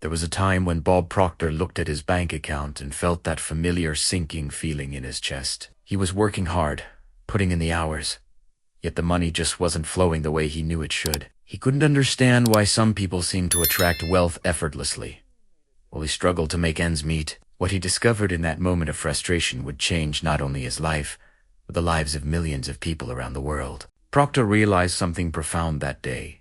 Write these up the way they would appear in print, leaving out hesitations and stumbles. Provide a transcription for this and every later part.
There was a time when Bob Proctor looked at his bank account and felt that familiar sinking feeling in his chest. He was working hard, putting in the hours, yet the money just wasn't flowing the way he knew it should. He couldn't understand why some people seemed to attract wealth effortlessly, while he struggled to make ends meet. What he discovered in that moment of frustration would change not only his life, but the lives of millions of people around the world. Proctor realized something profound that day.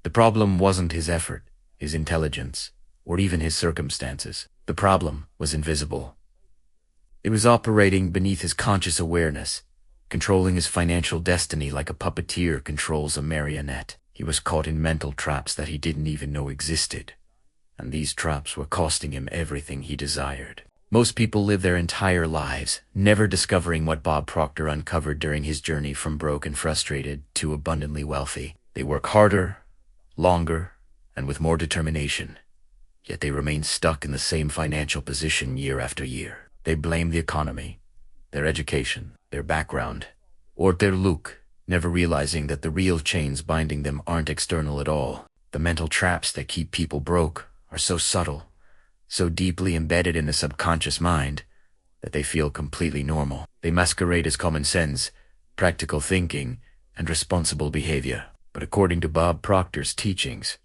The problem wasn't his effort, his intelligence, or even his circumstances. The problem was invisible. It was operating beneath his conscious awareness, controlling his financial destiny like a puppeteer controls a marionette. He was caught in mental traps that he didn't even know existed, and these traps were costing him everything he desired. Most people live their entire lives never discovering what Bob Proctor uncovered during his journey from broke and frustrated to abundantly wealthy. They work harder, longer, and with more determination, yet they remain stuck in the same financial position year after year. They blame the economy, their education, their background, or their look, never realizing that the real chains binding them aren't external at all. The mental traps that keep people broke are so subtle, so deeply embedded in the subconscious mind, that they feel completely normal. They masquerade as common sense, practical thinking, and responsible behavior. But according to Bob Proctor's teachings,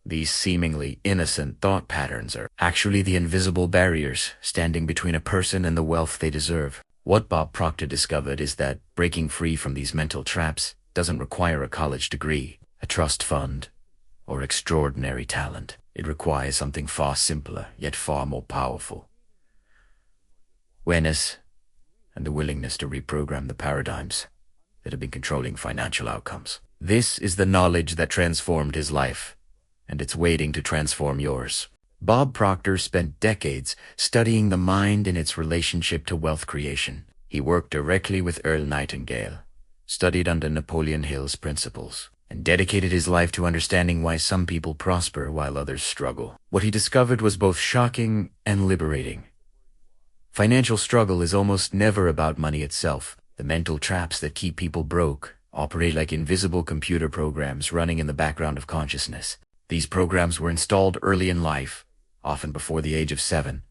these seemingly innocent thought patterns are actually the invisible barriers standing between a person and the wealth they deserve. What Bob Proctor discovered is that breaking free from these mental traps doesn't require a college degree, a trust fund, or extraordinary talent. It requires something far simpler, yet far more powerful: awareness and the willingness to reprogram the paradigms that have been controlling financial outcomes. This is the knowledge that transformed his life, and it's waiting to transform yours. Bob Proctor spent decades studying the mind and its relationship to wealth creation. He worked directly with Earl Nightingale, studied under Napoleon Hill's principles, and dedicated his life to understanding why some people prosper while others struggle. What he discovered was both shocking and liberating. Financial struggle is almost never about money itself. The mental traps that keep people broke operate like invisible computer programs running in the background of consciousness. These programs were installed early in life, often before the age of 7,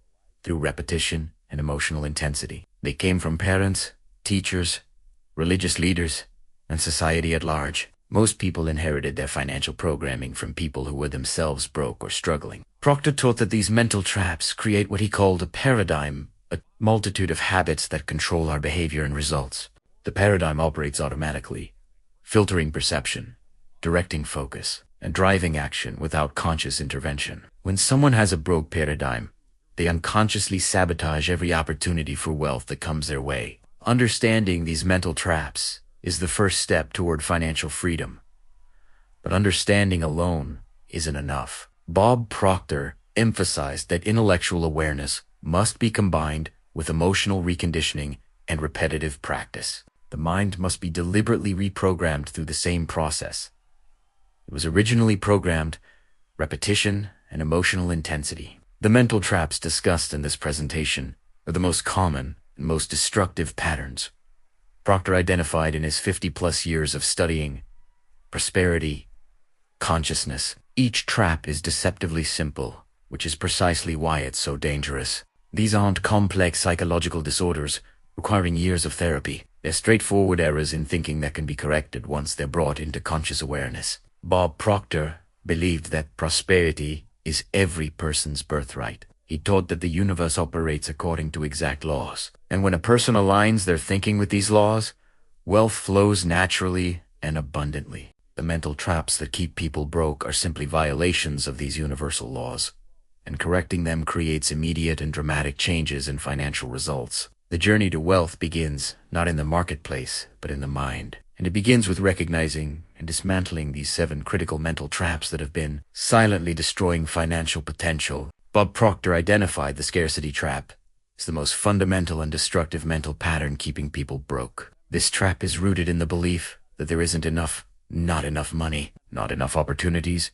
through repetition and emotional intensity. They came from parents, teachers, religious leaders, and society at large. Most people inherited their financial programming from people who were themselves broke or struggling. Proctor taught that these mental traps create what he called a paradigm, a multitude of habits that control our behavior and results. The paradigm operates automatically, filtering perception, directing focus, and driving action without conscious intervention. When someone has a broke paradigm, they unconsciously sabotage every opportunity for wealth that comes their way. Understanding these mental traps is the first step toward financial freedom. But understanding alone isn't enough. Bob Proctor emphasized that intellectual awareness must be combined with emotional reconditioning and repetitive practice. The mind must be deliberately reprogrammed through the same process. It was originally programmed repetition and emotional intensity. The mental traps discussed in this presentation are the most common and most destructive patterns Proctor identified in his 50-plus years of studying prosperity, consciousness. Each trap is deceptively simple, which is precisely why it's so dangerous. These aren't complex psychological disorders requiring years of therapy. They're straightforward errors in thinking that can be corrected once they're brought into conscious awareness. Bob Proctor believed that prosperity is every person's birthright. He taught that the universe operates according to exact laws, and when a person aligns their thinking with these laws, wealth flows naturally and abundantly. The mental traps that keep people broke are simply violations of these universal laws, and correcting them creates immediate and dramatic changes in financial results. The journey to wealth begins not in the marketplace, but in the mind. And it begins with recognizing and dismantling these 7 critical mental traps that have been silently destroying financial potential. Bob Proctor identified the scarcity trap as the most fundamental and destructive mental pattern keeping people broke. This trap is rooted in the belief that there isn't enough, not enough money, not enough opportunities,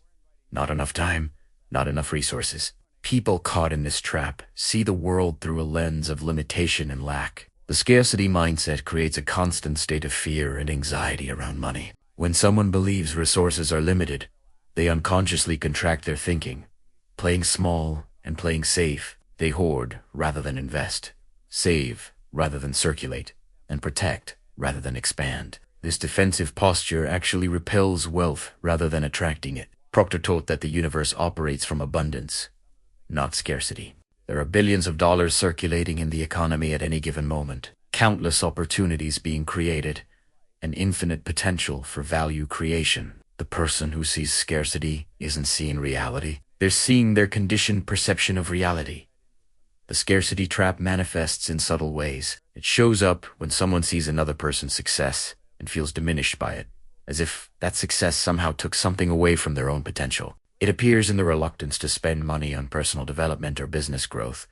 not enough time, not enough resources. People caught in this trap see the world through a lens of limitation and lack. The scarcity mindset creates a constant state of fear and anxiety around money. When someone believes resources are limited, they unconsciously contract their thinking, Playing small and playing safe, they hoard rather than invest, save rather than circulate, and protect rather than expand. This defensive posture actually repels wealth rather than attracting it. Proctor taught that the universe operates from abundance, not scarcity. There are billions of dollars circulating in the economy at any given moment, countless opportunities being created, and infinite potential for value creation. The person who sees scarcity isn't seeing reality. They're seeing their conditioned perception of reality. The scarcity trap manifests in subtle ways. It shows up when someone sees another person's success and feels diminished by it, as if that success somehow took something away from their own potential. It appears in the reluctance to spend money on personal development or business growth,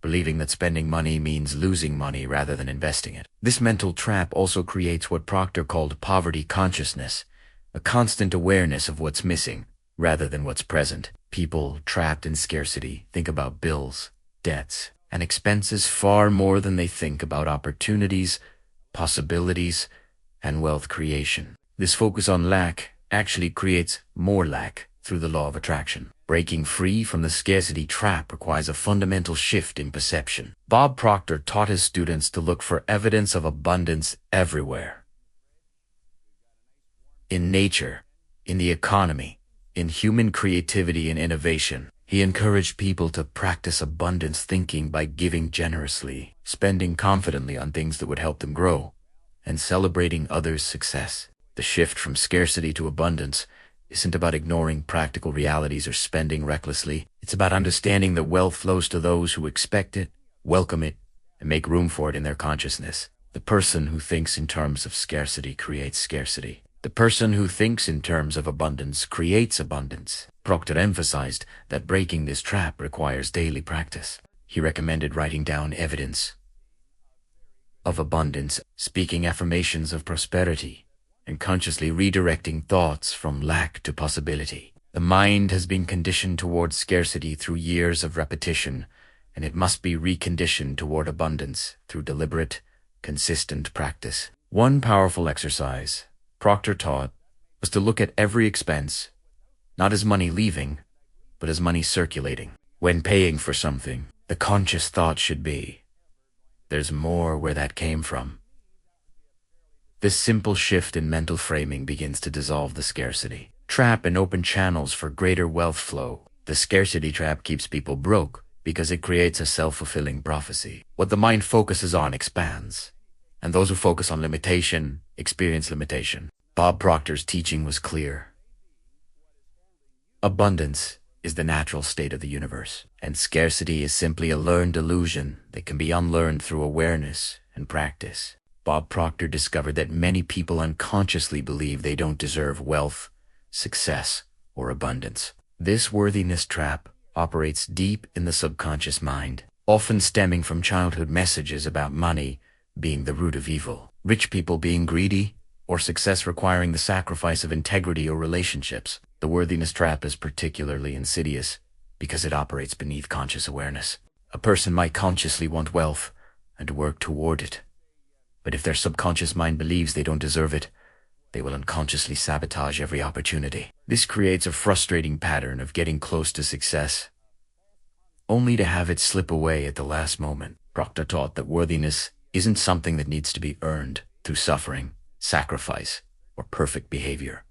believing that spending money means losing money rather than investing it. This mental trap also creates what Proctor called poverty consciousness, a constant awareness of what's missing rather than what's present. People trapped in scarcity think about bills, debts, and expenses far more than they think about opportunities, possibilities, and wealth creation. This focus on lack actually creates more lack through the law of attraction. Breaking free from the scarcity trap requires a fundamental shift in perception. Bob Proctor taught his students to look for evidence of abundance everywhere. In nature, in the economy, in human creativity and innovation. He encouraged people to practice abundance thinking by giving generously, spending confidently on things that would help them grow, and celebrating others' success. The shift from scarcity to abundance isn't about ignoring practical realities or spending recklessly. It's about understanding that wealth flows to those who expect it, welcome it, and make room for it in their consciousness. The person who thinks in terms of scarcity creates scarcity. The person who thinks in terms of abundance creates abundance. Proctor emphasized that breaking this trap requires daily practice. He recommended writing down evidence of abundance, speaking affirmations of prosperity, and consciously redirecting thoughts from lack to possibility. The mind has been conditioned toward scarcity through years of repetition, and it must be reconditioned toward abundance through deliberate, consistent practice. One powerful exercise Proctor taught was to look at every expense, not as money leaving, but as money circulating. When paying for something, the conscious thought should be, there's more where that came from. This simple shift in mental framing begins to dissolve the scarcity trap and open channels for greater wealth flow. The scarcity trap keeps people broke because it creates a self-fulfilling prophecy. What the mind focuses on expands, and those who focus on limitation experience limitation. Bob Proctor's teaching was clear. Abundance is the natural state of the universe, and scarcity is simply a learned illusion that can be unlearned through awareness and practice. Bob Proctor discovered that many people unconsciously believe they don't deserve wealth, success, or abundance. This worthiness trap operates deep in the subconscious mind, often stemming from childhood messages about money being the root of evil, rich people being greedy, or success requiring the sacrifice of integrity or relationships. The worthiness trap is particularly insidious because it operates beneath conscious awareness. A person might consciously want wealth and work toward it, but if their subconscious mind believes they don't deserve it, they will unconsciously sabotage every opportunity. This creates a frustrating pattern of getting close to success, only to have it slip away at the last moment. Proctor taught that worthiness isn't something that needs to be earned through suffering, sacrifice, or perfect behavior.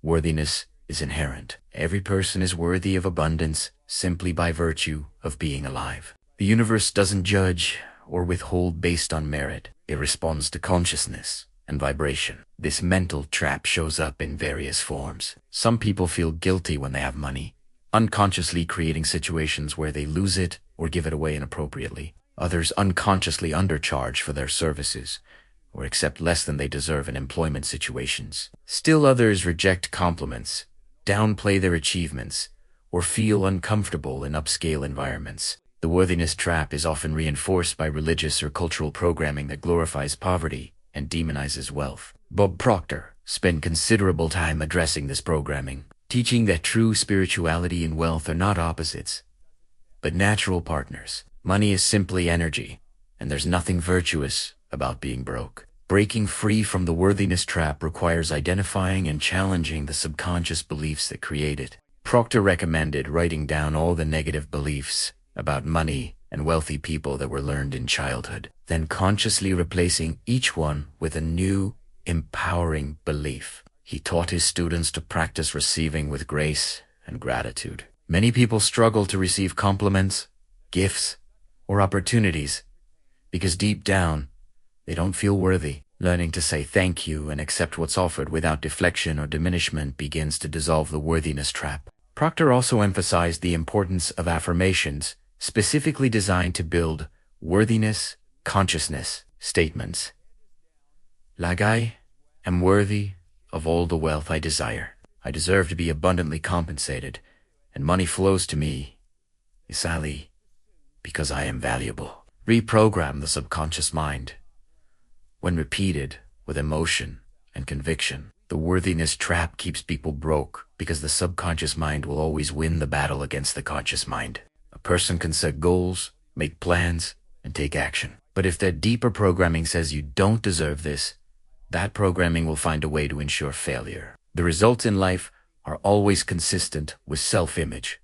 Worthiness is inherent. Every person is worthy of abundance simply by virtue of being alive. The universe doesn't judge or withhold based on merit. It responds to consciousness and vibration. This mental trap shows up in various forms. Some people feel guilty when they have money, unconsciously creating situations where they lose it or give it away inappropriately. Others unconsciously undercharge for their services or accept less than they deserve in employment situations. Still others reject compliments, downplay their achievements, or feel uncomfortable in upscale environments. The worthiness trap is often reinforced by religious or cultural programming that glorifies poverty and demonizes wealth. Bob Proctor spent considerable time addressing this programming, teaching that true spirituality and wealth are not opposites, but natural partners. Money is simply energy, and there's nothing virtuous about being broke. Breaking free from the worthiness trap requires identifying and challenging the subconscious beliefs that create it. Proctor recommended writing down all the negative beliefs about money and wealthy people that were learned in childhood, then consciously replacing each one with a new, empowering belief. He taught his students to practice receiving with grace and gratitude. Many people struggle to receive compliments, gifts, or opportunities because deep down, they don't feel worthy. Learning to say thank you and accept what's offered without deflection or diminishment begins to dissolve the worthiness trap. Proctor also emphasized the importance of affirmations, specifically designed to build worthiness consciousness statements. Like I am worthy of all the wealth I desire. I deserve to be abundantly compensated, and money flows to me, Isali, because I am valuable. Reprogram the subconscious mind. When repeated with emotion and conviction, the worthiness trap keeps people broke because the subconscious mind will always win the battle against the conscious mind. A person can set goals, make plans, and take action. But if their deeper programming says you don't deserve this, that programming will find a way to ensure failure. The results in life are always consistent with self-image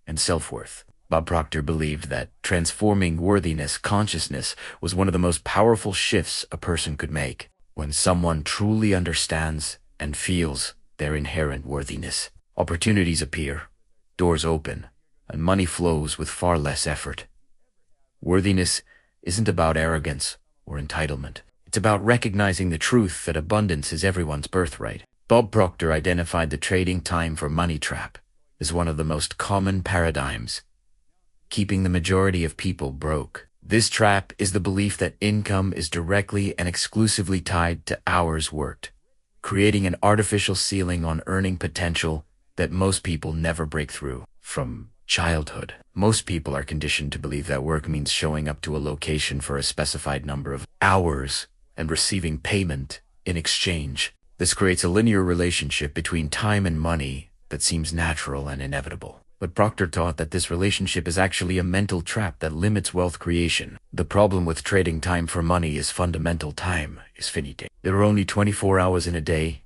and self-worth. Bob Proctor believed that transforming worthiness consciousness was one of the most powerful shifts a person could make. When someone truly understands and feels their inherent worthiness, opportunities appear, doors open, and money flows with far less effort. Worthiness isn't about arrogance or entitlement. It's about recognizing the truth that abundance is everyone's birthright. Bob Proctor identified the trading time for money trap as one of the most common paradigms, keeping the majority of people broke. This trap is the belief that income is directly and exclusively tied to hours worked, creating an artificial ceiling on earning potential that most people never break through. From childhood, most people are conditioned to believe that work means showing up to a location for a specified number of hours and receiving payment in exchange. This creates a linear relationship between time and money that seems natural and inevitable. But Proctor taught that this relationship is actually a mental trap that limits wealth creation. The problem with trading time for money is fundamental. Time is finite. There are only 24 hours in a day,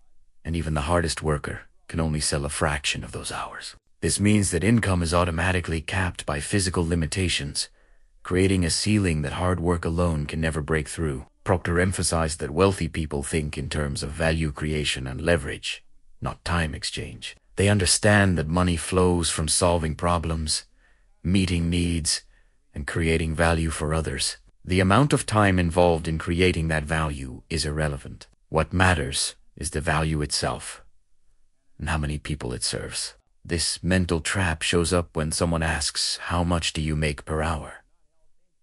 and even the hardest worker can only sell a fraction of those hours. This means that income is automatically capped by physical limitations, creating a ceiling that hard work alone can never break through. Proctor emphasized that wealthy people think in terms of value creation and leverage, not time exchange. They understand that money flows from solving problems, meeting needs, and creating value for others. The amount of time involved in creating that value is irrelevant. What matters is the value itself and how many people it serves. This mental trap shows up when someone asks, "How much do you make per hour?"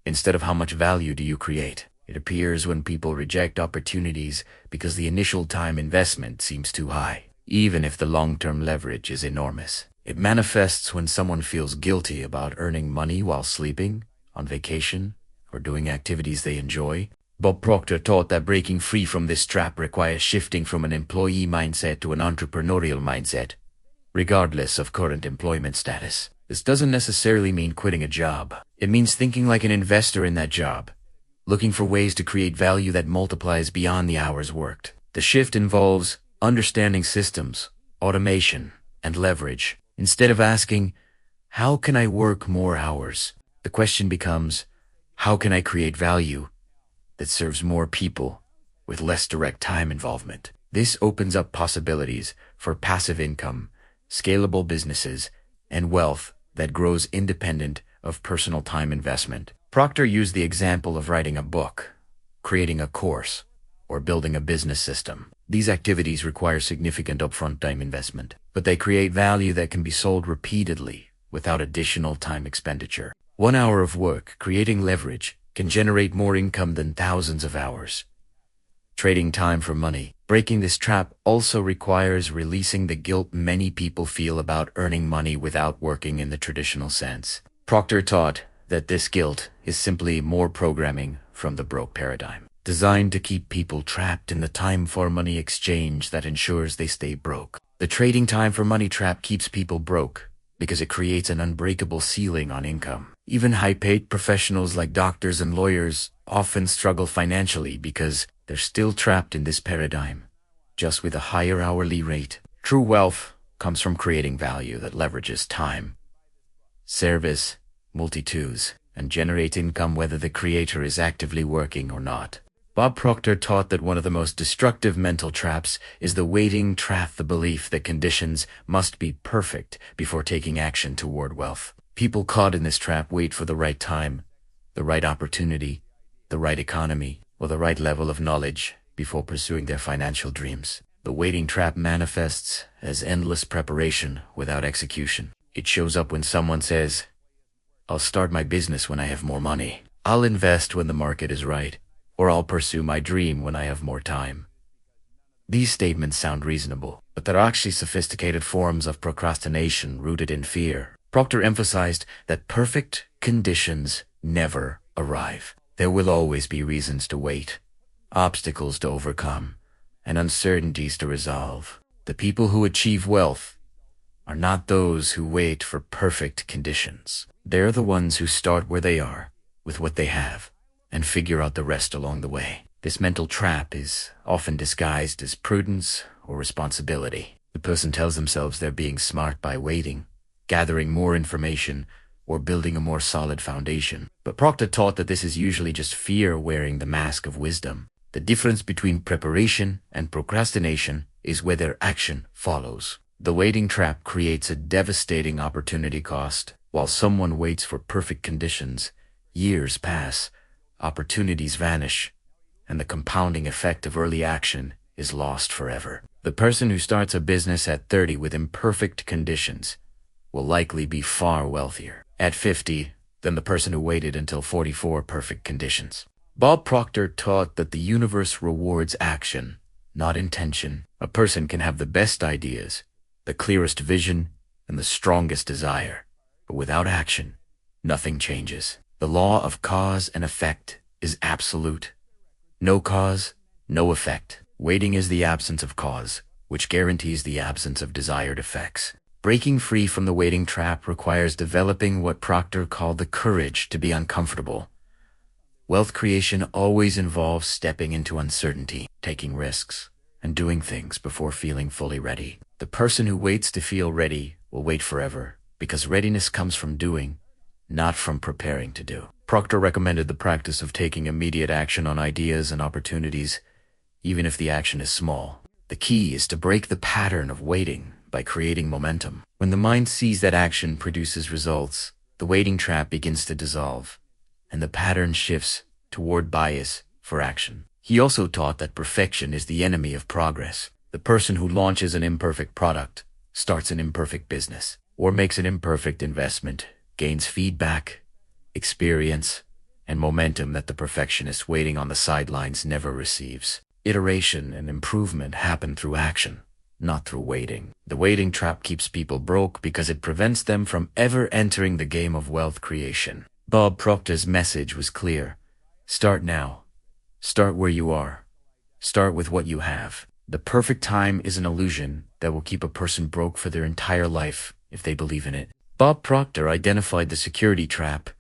instead of "How much value do you create?" It appears when people reject opportunities because the initial time investment seems too high, even if the long-term leverage is enormous. It manifests when someone feels guilty about earning money while sleeping, on vacation, or doing activities they enjoy. Bob Proctor taught that breaking free from this trap requires shifting from an employee mindset to an entrepreneurial mindset, regardless of current employment status. This doesn't necessarily mean quitting a job. It means thinking like an investor in that job, looking for ways to create value that multiplies beyond the hours worked. The shift involves understanding systems, automation, and leverage. Instead of asking, "How can I work more hours?" the question becomes, "How can I create value that serves more people with less direct time involvement?" This opens up possibilities for passive income, scalable businesses, and wealth that grows independent of personal time investment. Proctor used the example of writing a book, creating a course, or building a business system. These activities require significant upfront time investment, but they create value that can be sold repeatedly without additional time expenditure. 1 hour of work creating leverage can generate more income than thousands of hours. Trading time for money. Breaking this trap also requires releasing the guilt many people feel about earning money without working in the traditional sense. Proctor taught that this guilt is simply more programming from the broke paradigm, designed to keep people trapped in the time for money exchange that ensures they stay broke. The trading time for money trap keeps people broke because it creates an unbreakable ceiling on income. Even high-paid professionals like doctors and lawyers often struggle financially because they're still trapped in this paradigm, just with a higher hourly rate. True wealth comes from creating value that leverages time, service, multitudes, and generate income whether the creator is actively working or not. Bob Proctor taught that one of the most destructive mental traps is the waiting trap, the belief that conditions must be perfect before taking action toward wealth. People caught in this trap wait for the right time, the right opportunity, the right economy, or the right level of knowledge before pursuing their financial dreams. The waiting trap manifests as endless preparation without execution. It shows up when someone says, "I'll start my business when I have more money. I'll invest when the market is right, or I'll pursue my dream when I have more time." These statements sound reasonable, but they're actually sophisticated forms of procrastination rooted in fear. Proctor emphasized that perfect conditions never arrive. There will always be reasons to wait, obstacles to overcome, and uncertainties to resolve. The people who achieve wealth are not those who wait for perfect conditions. They're the ones who start where they are, with what they have, and figure out the rest along the way. This mental trap is often disguised as prudence or responsibility. The person tells themselves they're being smart by waiting, gathering more information, or building a more solid foundation. But Proctor taught that this is usually just fear wearing the mask of wisdom. The difference between preparation and procrastination is whether action follows. The waiting trap creates a devastating opportunity cost. While someone waits for perfect conditions, years pass, opportunities vanish, and the compounding effect of early action is lost forever. The person who starts a business at 30 with imperfect conditions will likely be far wealthier at 50 than the person who waited until 44 perfect conditions. Bob Proctor taught that the universe rewards action, not intention. A person can have the best ideas, the clearest vision, and the strongest desire, but without action, nothing changes. The law of cause and effect is absolute. No cause, no effect. Waiting is the absence of cause, which guarantees the absence of desired effects. Breaking free from the waiting trap requires developing what Proctor called the courage to be uncomfortable. Wealth creation always involves stepping into uncertainty, taking risks, and doing things before feeling fully ready. The person who waits to feel ready will wait forever, because readiness comes from doing, not from preparing to do. Proctor recommended the practice of taking immediate action on ideas and opportunities, even if the action is small. The key is to break the pattern of waiting by creating momentum. When the mind sees that action produces results, the waiting trap begins to dissolve, and the pattern shifts toward bias for action. He also taught that perfection is the enemy of progress. The person who launches an imperfect product, starts an imperfect business, or makes an imperfect investment gains feedback, experience, and momentum that the perfectionist waiting on the sidelines never receives. Iteration and improvement happen through action, not through waiting. The waiting trap keeps people broke because it prevents them from ever entering the game of wealth creation. Bob Proctor's message was clear. Start now. Start where you are. Start with what you have. The perfect time is an illusion that will keep a person broke for their entire life if they believe in it. Bob Proctor identified the security trap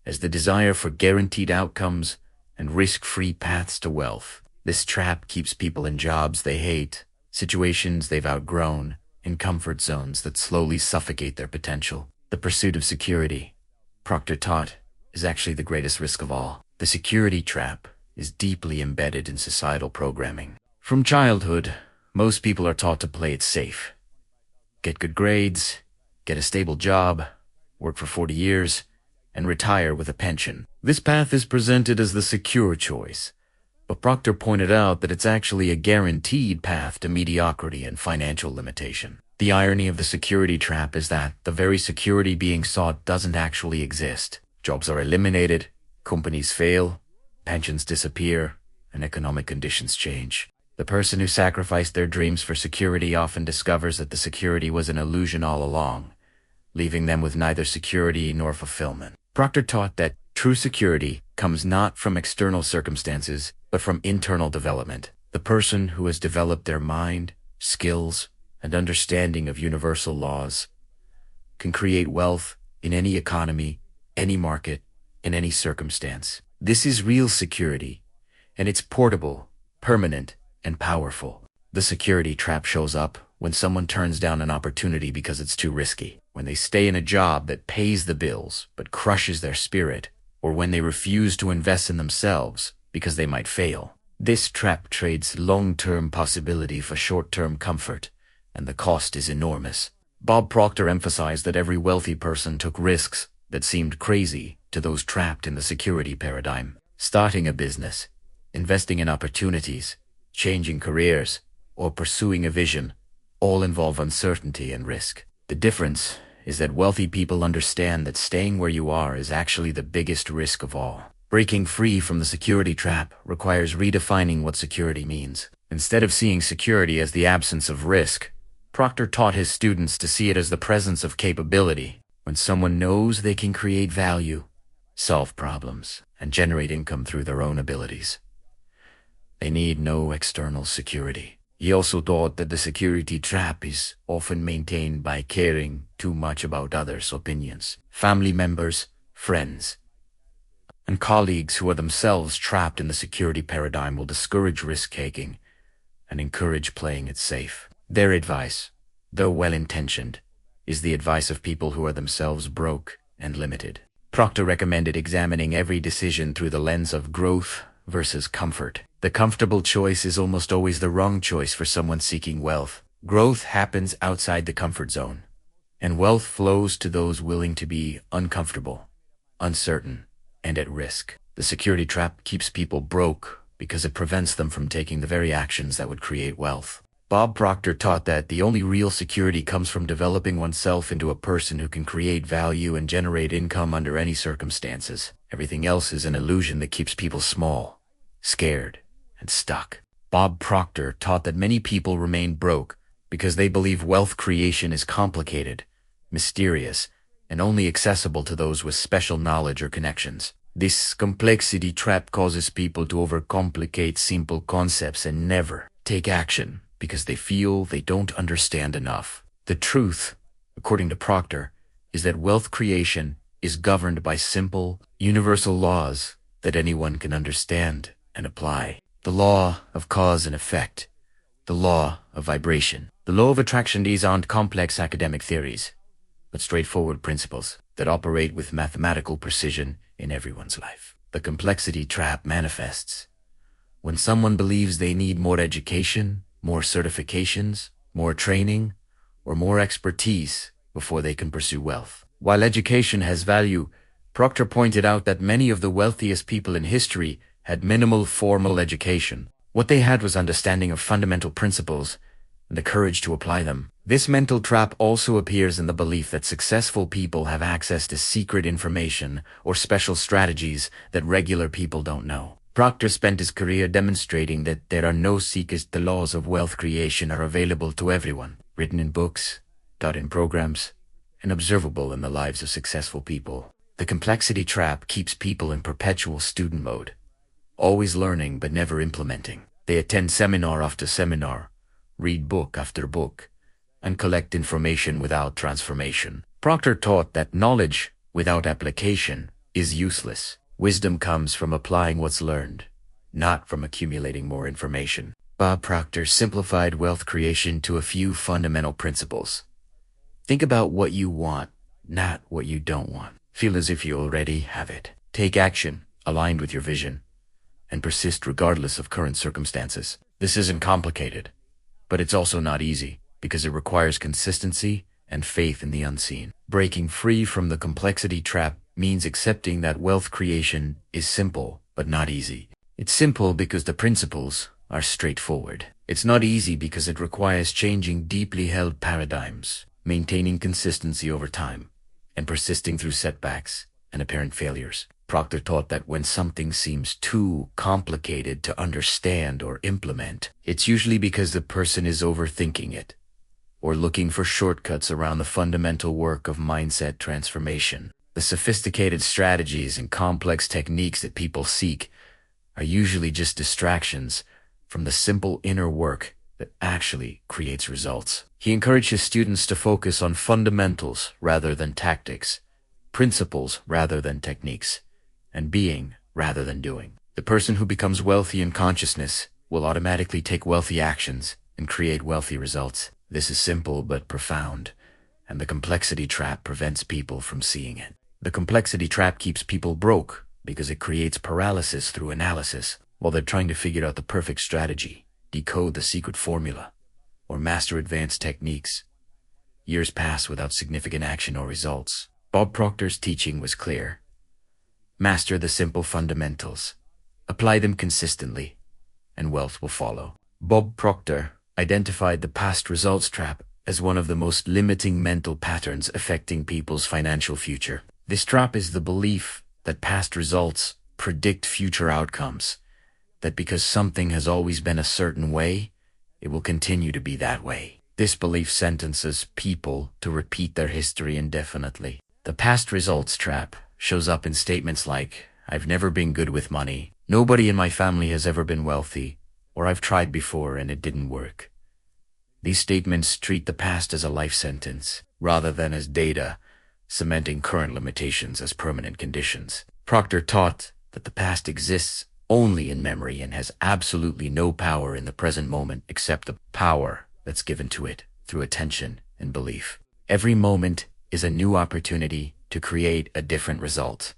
as the desire for guaranteed outcomes and risk-free paths to wealth. This trap keeps people in jobs they hate, situations they've outgrown, in comfort zones that slowly suffocate their potential. The pursuit of security, Proctor taught, is actually the greatest risk of all. The security trap is deeply embedded in societal programming. From childhood, most people are taught to play it safe. Get good grades, get a stable job, work for 40 years, and retire with a pension. This path is presented as the secure choice, but Proctor pointed out that it's actually a guaranteed path to mediocrity and financial limitation. The irony of the security trap is that the very security being sought doesn't actually exist. Jobs are eliminated, companies fail, pensions disappear, and economic conditions change. The person who sacrificed their dreams for security often discovers that the security was an illusion all along, leaving them with neither security nor fulfillment. Proctor taught that true security comes not from external circumstances, but from internal development. The person who has developed their mind, skills, and understanding of universal laws can create wealth in any economy, any market, in any circumstance. This is real security, and it's portable, permanent, and powerful. The security trap shows up when someone turns down an opportunity because it's too risky, when they stay in a job that pays the bills but crushes their spirit, or when they refuse to invest in themselves because they might fail. This trap trades long-term possibility for short-term comfort, and the cost is enormous. Bob Proctor emphasized that every wealthy person took risks that seemed crazy to those trapped in the security paradigm. Starting a business, investing in opportunities, changing careers, or pursuing a vision all involve uncertainty and risk. The difference is that wealthy people understand that staying where you are is actually the biggest risk of all. Breaking free from the security trap requires redefining what security means. Instead of seeing security as the absence of risk, Proctor taught his students to see it as the presence of capability. When someone knows they can create value, solve problems, and generate income through their own abilities, they need no external security. He also taught that the security trap is often maintained by caring too much about others' opinions. Family members, friends, and colleagues who are themselves trapped in the security paradigm will discourage risk-taking and encourage playing it safe. Their advice, though well-intentioned, is the advice of people who are themselves broke and limited. Proctor recommended examining every decision through the lens of growth versus comfort. The comfortable choice is almost always the wrong choice for someone seeking wealth. Growth happens outside the comfort zone, and wealth flows to those willing to be uncomfortable, uncertain, and at risk. The security trap keeps people broke because it prevents them from taking the very actions that would create wealth. Bob Proctor taught that the only real security comes from developing oneself into a person who can create value and generate income under any circumstances. Everything else is an illusion that keeps people small, scared, and stuck. Bob Proctor taught that many people remain broke because they believe wealth creation is complicated, mysterious, and only accessible to those with special knowledge or connections. This complexity trap causes people to overcomplicate simple concepts and never take action because they feel they don't understand enough. The truth, according to Proctor, is that wealth creation is governed by simple, universal laws that anyone can understand and apply. The law of cause and effect, the law of vibration, the law of attraction. These aren't complex academic theories, but straightforward principles that operate with mathematical precision in everyone's life. The complexity trap manifests when someone believes they need more education, more certifications, more training, or more expertise before they can pursue wealth. While education has value, Proctor pointed out that many of the wealthiest people in history had minimal formal education. What they had was understanding of fundamental principles and the courage to apply them. This mental trap also appears in the belief that successful people have access to secret information or special strategies that regular people don't know. Proctor spent his career demonstrating that there are no secrets. The laws of wealth creation are available to everyone, written in books, taught in programs, and observable in the lives of successful people. The complexity trap keeps people in perpetual student mode, always learning but never implementing. They attend seminar after seminar, read book after book, and collect information without transformation. Proctor taught that knowledge without application is useless. Wisdom comes from applying what's learned, not from accumulating more information. Bob Proctor simplified wealth creation to a few fundamental principles. Think about what you want, not what you don't want. Feel as if you already have it. Take action aligned with your vision, and persist regardless of current circumstances. This isn't complicated, but it's also not easy because it requires consistency and faith in the unseen. Breaking free from the complexity trap means accepting that wealth creation is simple but not easy. It's simple because the principles are straightforward. It's not easy because it requires changing deeply held paradigms, maintaining consistency over time, and persisting through setbacks and apparent failures. Proctor taught that when something seems too complicated to understand or implement, it's usually because the person is overthinking it or looking for shortcuts around the fundamental work of mindset transformation. The sophisticated strategies and complex techniques that people seek are usually just distractions from the simple inner work that actually creates results. He encouraged his students to focus on fundamentals rather than tactics, principles rather than techniques, and being rather than doing. The person who becomes wealthy in consciousness will automatically take wealthy actions and create wealthy results. This is simple but profound, and the complexity trap prevents people from seeing it. The complexity trap keeps people broke because it creates paralysis through analysis while they're trying to figure out the perfect strategy, decode the secret formula, or master advanced techniques. Years pass without significant action or results. Bob Proctor's teaching was clear. Master the simple fundamentals. Apply them consistently, and wealth will follow. Bob Proctor identified the past results trap as one of the most limiting mental patterns affecting people's financial future. This trap is the belief that past results predict future outcomes, that because something has always been a certain way, it will continue to be that way. This belief sentences people to repeat their history indefinitely. The past results trap shows up in statements like, "I've never been good with money," "Nobody in my family has ever been wealthy," or "I've tried before and it didn't work." These statements treat the past as a life sentence, rather than as data, cementing current limitations as permanent conditions. Proctor taught that the past exists only in memory and has absolutely no power in the present moment except the power that's given to it through attention and belief. Every moment is a new opportunity to create a different result,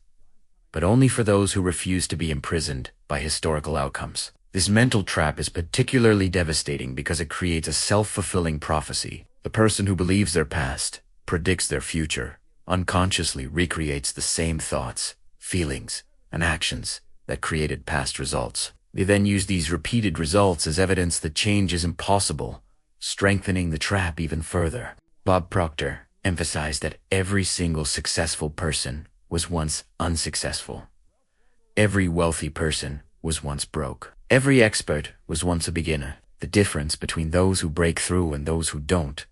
but only for those who refuse to be imprisoned by historical outcomes. This mental trap is particularly devastating because it creates a self-fulfilling prophecy. The person who believes their past predicts their future unconsciously recreates the same thoughts, feelings, and actions that created past results. They then use these repeated results as evidence that change is impossible, strengthening the trap even further. Bob Proctor emphasized that every single successful person was once unsuccessful. Every wealthy person was once broke. Every expert was once a beginner. The difference between those who break through and those who don't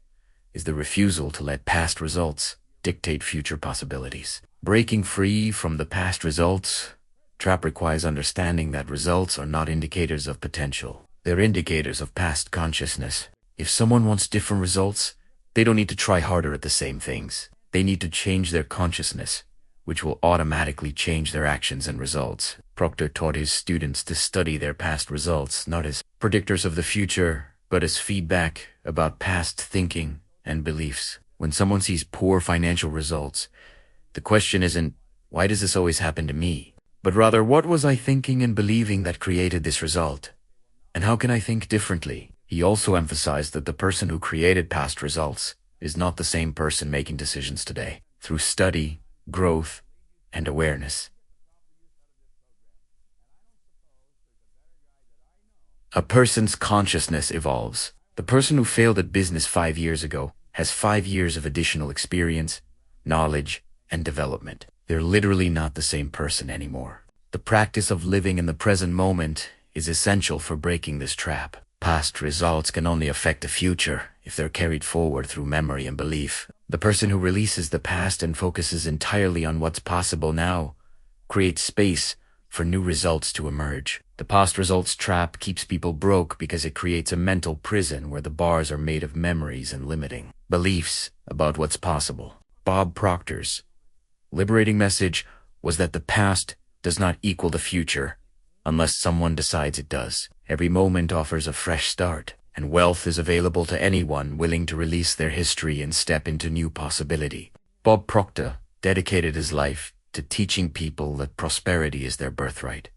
is the refusal to let past results dictate future possibilities. Breaking free from the past results trap requires understanding that results are not indicators of potential. They're indicators of past consciousness. If someone wants different results, they don't need to try harder at the same things. They need to change their consciousness, which will automatically change their actions and results. Proctor taught his students to study their past results, not as predictors of the future, but as feedback about past thinking and beliefs. When someone sees poor financial results, the question isn't, "Why does this always happen to me?" but rather, "What was I thinking and believing that created this result? And how can I think differently?" He also emphasized that the person who created past results is not the same person making decisions today. Through study, growth, and awareness, a person's consciousness evolves. The person who failed at business 5 years ago has 5 years of additional experience, knowledge, and development. They're literally not the same person anymore. The practice of living in the present moment is essential for breaking this trap. Past results can only affect the future if they're carried forward through memory and belief. The person who releases the past and focuses entirely on what's possible now creates space for new results to emerge. The past results trap keeps people broke because it creates a mental prison where the bars are made of memories and limiting beliefs about what's possible. Bob Proctor's liberating message was that the past does not equal the future unless someone decides it does. Every moment offers a fresh start, and wealth is available to anyone willing to release their history and step into new possibility. Bob Proctor dedicated his life to teaching people that prosperity is their birthright,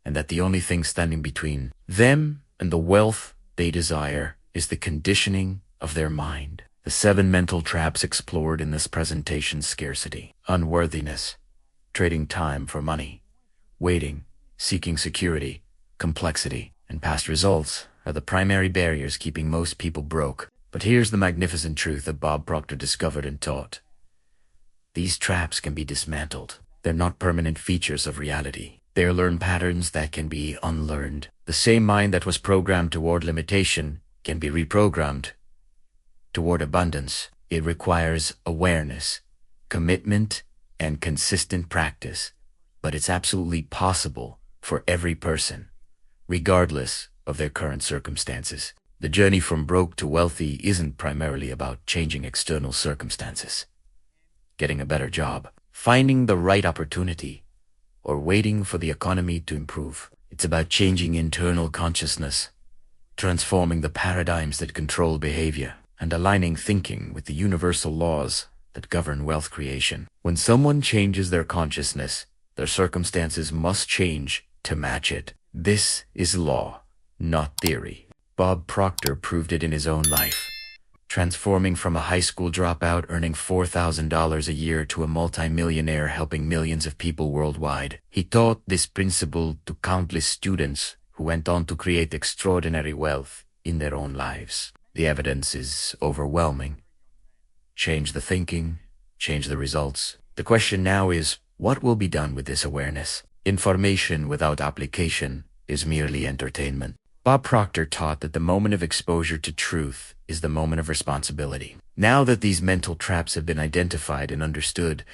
and that the only thing standing between them and the wealth they desire is the conditioning of their mind. The 7 mental traps explored in this presentation: scarcity, unworthiness, trading time for money, waiting, seeking security, complexity, and past results are the primary barriers keeping most people broke. But here's the magnificent truth that Bob Proctor discovered and taught. These traps can be dismantled. They're not permanent features of reality. They're learned patterns that can be unlearned. The same mind that was programmed toward limitation can be reprogrammed toward abundance. It requires awareness, commitment, and consistent practice. But it's absolutely possible for every person, regardless of their current circumstances. The journey from broke to wealthy isn't primarily about changing external circumstances, getting a better job, finding the right opportunity, or waiting for the economy to improve. It's about changing internal consciousness, transforming the paradigms that control behavior and aligning thinking with the universal laws that govern wealth creation. When someone changes their consciousness, their circumstances must change to match it. This is law, not theory. Bob Proctor proved it in his own life, transforming from a high school dropout earning $4,000 a year to a multimillionaire helping millions of people worldwide. He taught this principle to countless students who went on to create extraordinary wealth in their own lives. The evidence is overwhelming. Change the thinking, change the results. The question now is, what will be done with this awareness? Information without application is merely entertainment. Bob Proctor taught that the moment of exposure to truth is the moment of responsibility. Now that these mental traps have been identified and understood,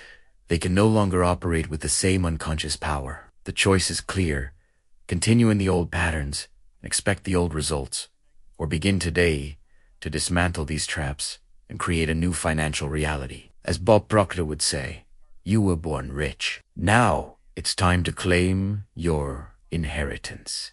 they can no longer operate with the same unconscious power. The choice is clear. Continue in the old patterns, expect the old results, or begin today to dismantle these traps and create a new financial reality. As Bob Proctor would say, you were born rich. Now it's time to claim your inheritance.